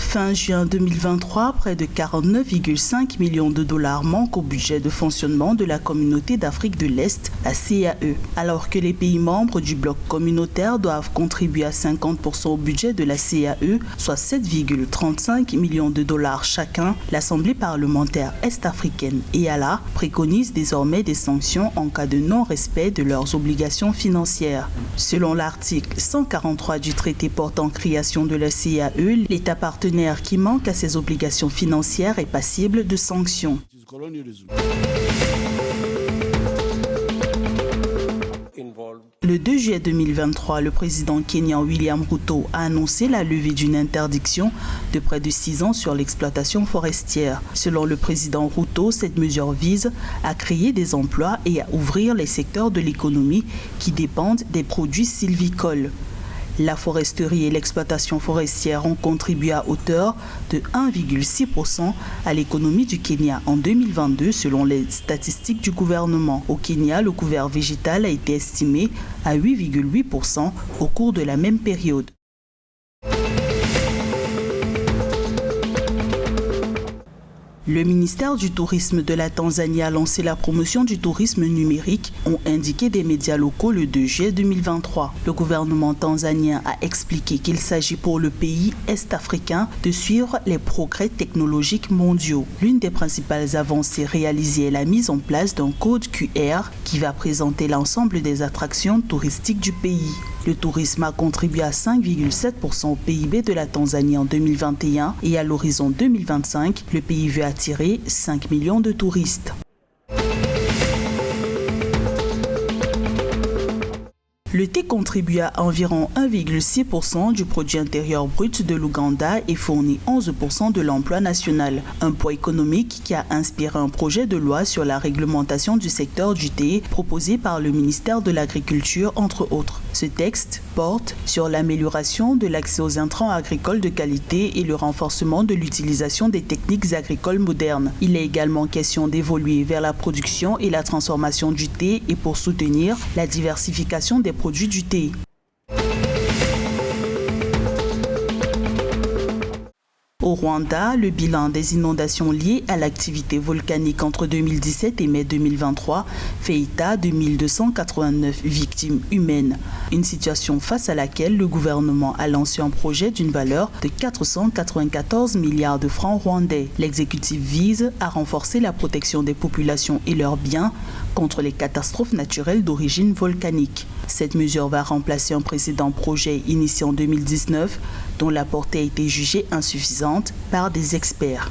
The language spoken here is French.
Fin juin 2023, près de 49,5 millions de dollars manquent au budget de fonctionnement de la Communauté d'Afrique de l'Est, la CAE. Alors que les pays membres du bloc communautaire doivent contribuer à 50% au budget de la CAE, soit 7,35 millions de dollars chacun, l'Assemblée parlementaire est-africaine EALA préconise désormais des sanctions en cas de non-respect de leurs obligations financières. Selon l'article 143 du traité portant création de la CAE, l'État partenaire qui manque à ses obligations financières est passible de sanctions. Le 2 juillet 2023, le président kenyan William Ruto a annoncé la levée d'une interdiction de près de 6 ans sur l'exploitation forestière. Selon le président Ruto, cette mesure vise à créer des emplois et à ouvrir les secteurs de l'économie qui dépendent des produits sylvicoles. La foresterie et l'exploitation forestière ont contribué à hauteur de 1,6% à l'économie du Kenya en 2022 selon les statistiques du gouvernement. Au Kenya, le couvert végétal a été estimé à 8,8% au cours de la même période. Le ministère du Tourisme de la Tanzanie a lancé la promotion du tourisme numérique, ont indiqué des médias locaux le 2 juillet 2023. Le gouvernement tanzanien a expliqué qu'il s'agit pour le pays est-africain de suivre les progrès technologiques mondiaux. L'une des principales avancées réalisées est la mise en place d'un code QR qui va présenter l'ensemble des attractions touristiques du pays. Le tourisme a contribué à 5,7% au PIB de la Tanzanie en 2021 et à l'horizon 2025, le pays veut attirer 5 millions de touristes. Le thé contribue à environ 1,6% du produit intérieur brut de l'Ouganda et fournit 11% de l'emploi national. Un poids économique qui a inspiré un projet de loi sur la réglementation du secteur du thé proposé par le ministère de l'Agriculture, entre autres. Ce texte porte sur l'amélioration de l'accès aux intrants agricoles de qualité et le renforcement de l'utilisation des techniques agricoles modernes. Il est également question d'évoluer vers la production et la transformation du thé et pour soutenir la diversification des produits du thé. Au Rwanda, le bilan des inondations liées à l'activité volcanique entre 2017 et mai 2023 fait état de 1289 victimes humaines. Une situation face à laquelle le gouvernement a lancé un projet d'une valeur de 494 milliards de francs rwandais. L'exécutif vise à renforcer la protection des populations et leurs biens contre les catastrophes naturelles d'origine volcanique. Cette mesure va remplacer un précédent projet initié en 2019 dont la portée a été jugée insuffisante par des experts.